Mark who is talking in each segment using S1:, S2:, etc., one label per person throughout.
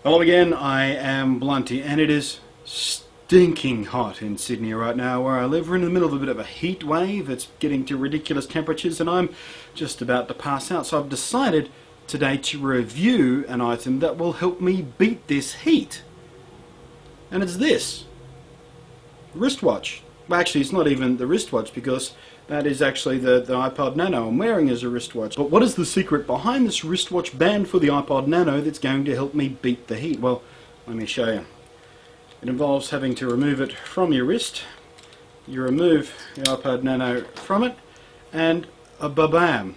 S1: Hello again, I am Blunty, and it is stinking hot in Sydney right now where I live. We're in the middle of a bit of a heat wave. It's getting to ridiculous temperatures and I'm just about to pass out. So I've decided today to review an item that will help me beat this heat. And it's this wristwatch. Well, actually, it's not even the wristwatch because that is actually the iPod Nano I'm wearing as a wristwatch. But what is the secret behind this wristwatch band for the iPod Nano that's going to help me beat the heat? Well, let me show you. It involves having to remove it from your wrist. You remove the iPod Nano from it, and ba-bam.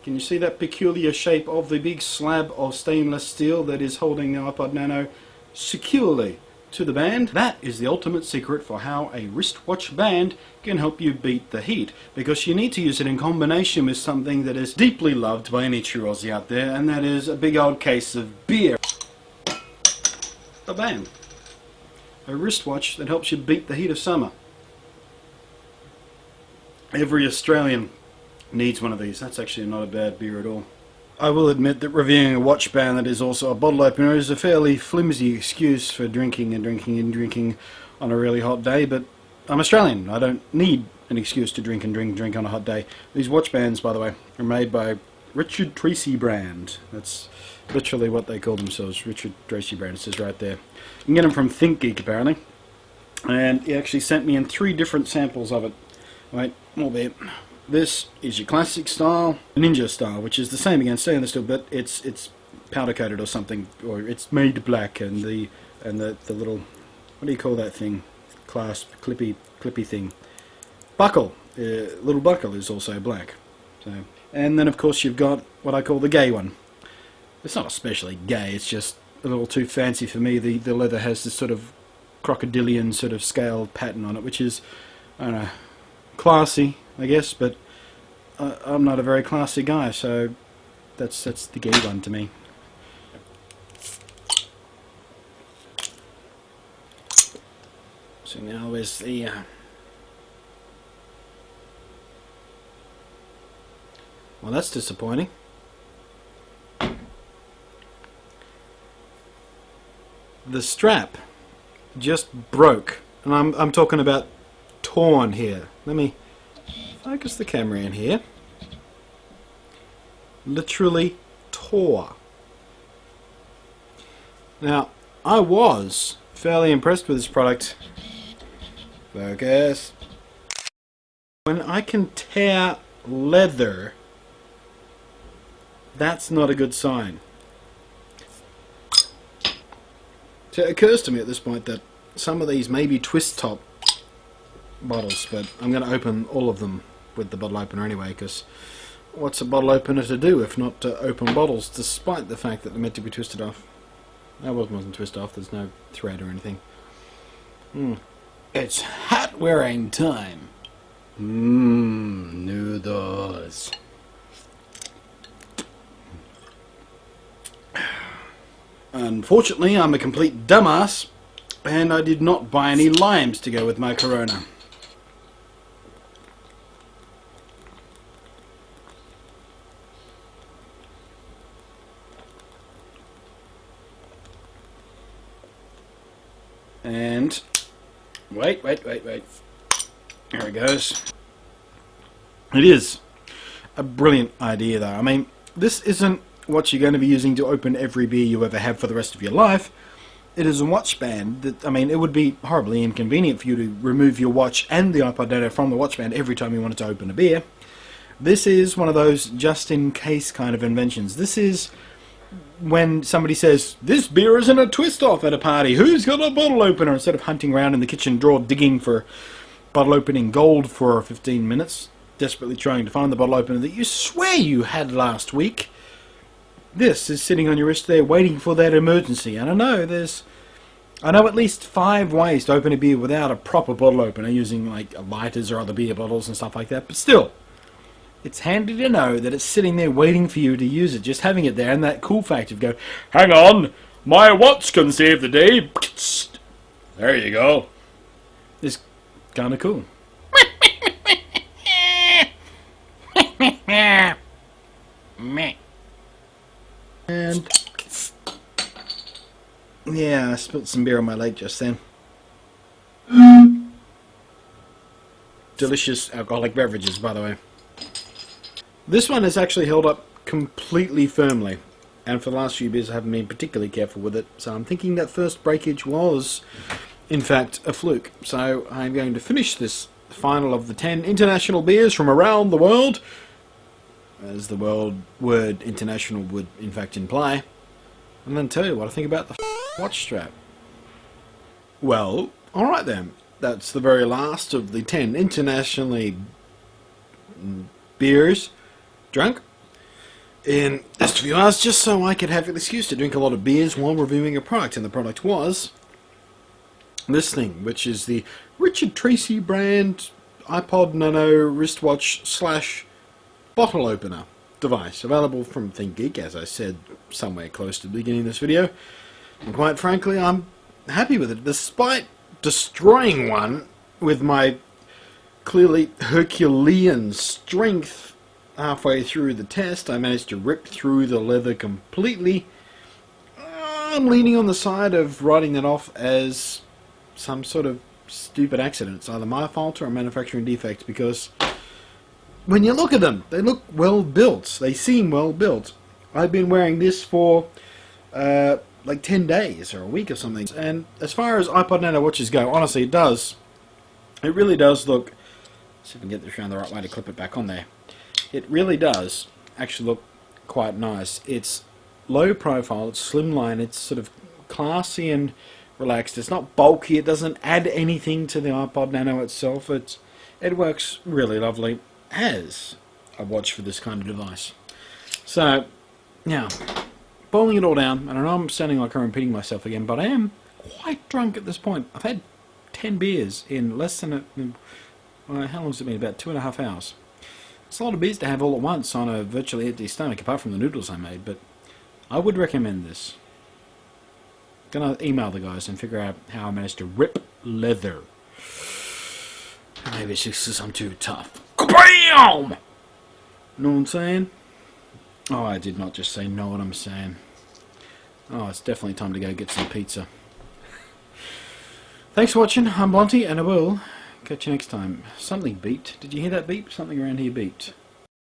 S1: Can you see that peculiar shape of the big slab of stainless steel that is holding the iPod Nano securely to the band? That is the ultimate secret for how a wristwatch band can help you beat the heat, because you need to use it in combination with something that is deeply loved by any true Aussie out there, and that is a big old case of beer. Ba-bam. A wristwatch that helps you beat the heat of summer. Every Australian needs one of these. That's actually not a bad beer at all. I will admit that reviewing a watch band that is also a bottle opener is a fairly flimsy excuse for drinking and drinking and drinking on a really hot day, but I'm Australian. I don't need an excuse to drink and drink on a hot day. These watch bands, by the way, are made by Richard Tracy brand. That's literally what they call themselves, Richard Tracy brand. It says right there. You can get them from ThinkGeek apparently, and he actually sent me in 3 different samples of it. Wait, more there. This is your classic style, ninja style, which is the same again, stainless steel, but it's powder coated or something, or it's made black, and the little, what do you call that thing? Clasp, clippy thing. Buckle, little buckle is also black. So, and then of course you've got what I call the gay one. It's not especially gay, it's just a little too fancy for me. The leather has this sort of crocodilian sort of scaled pattern on it, which is, I don't know, classy, I guess, but I'm not a very classy guy, so that's the gay one to me. So now is the well, that's disappointing. The strap just broke, and I'm talking about torn here. Let me focus the camera in here. Literally tore. Now, I was fairly impressed with this product. Focus. When I can tear leather, that's not a good sign. So it occurs to me at this point that some of these may be twist top bottles, but I'm going to open all of them with the bottle opener anyway, because what's a bottle opener to do if not to open bottles, despite the fact that they're meant to be twisted off? That wasn't twisted off, there's no thread or anything. It's hat wearing time. Noodles. Unfortunately, I'm a complete dumbass, and I did not buy any limes to go with my Corona. And wait. Here it goes. It is a brilliant idea, though. I mean, this isn't what you're going to be using to open every beer you ever have for the rest of your life. It is a watch band that, I mean, it would be horribly inconvenient for you to remove your watch and the iPod Nano from the watch band every time you wanted to open a beer. This is one of those just-in-case kind of inventions. This is when somebody says, this beer isn't a twist-off at a party, who's got a bottle opener? Instead of hunting around in the kitchen drawer digging for bottle opening gold for 15 minutes, desperately trying to find the bottle opener that you swear you had last week, this is sitting on your wrist there waiting for that emergency. And I know at least 5 ways to open a beer without a proper bottle opener, using like lighters or other beer bottles and stuff like that, but still, it's handy to know that it's sitting there waiting for you to use it, just having it there, and that cool fact of go, hang on, my watch can save the day. There you go. It's kind of cool. And Yeah, I spilt some beer on my leg just then. Delicious alcoholic beverages, by the way. This one has actually held up completely firmly, and for the last few beers I haven't been particularly careful with it, so I'm thinking that first breakage was, in fact, a fluke. So I'm going to finish this final of the 10 international beers from around the world, as the word international would in fact imply, and then tell you what I think about the watch strap. Well, alright then. That's the very last of the 10 internationally beers drunk in just a few hours, just so I could have an excuse to drink a lot of beers while reviewing a product. And the product was this thing, which is the Richard Tracy brand iPod Nano wristwatch / bottle opener device, available from ThinkGeek, as I said somewhere close to the beginning of this video. And quite frankly, I'm happy with it, despite destroying one with my clearly Herculean strength. Halfway through the test, I managed to rip through the leather completely. I'm leaning on the side of writing that off as some sort of stupid accident. It's either my fault or a manufacturing defect, because when you look at them, they look well built. They seem well built. I've been wearing this for like 10 days or a week or something. And as far as iPod Nano watches go, honestly, it really does look... Let's see if I can get this around the right way to clip it back on there. It really does actually look quite nice. It's low profile, it's slimline, it's sort of classy and relaxed. It's not bulky, it doesn't add anything to the iPod Nano itself. It works really lovely as a watch for this kind of device. So, now, boiling it all down, and I know I'm sounding like I'm repeating myself again, but I am quite drunk at this point. I've had 10 beers in less than how long has it been? About 2.5 hours. It's a lot of beers to have all at once on a virtually empty stomach, apart from the noodles I made, but I would recommend this. Gonna email the guys and figure out how I managed to rip leather. Maybe it's just because I'm too tough. BAM! Know what I'm saying? Oh, I did not just say know what I'm saying. Oh, it's definitely time to go get some pizza. Thanks for watching. I'm Blunty, and I will catch you next time. Something beeped. Did you hear that beep? Something around here beeped.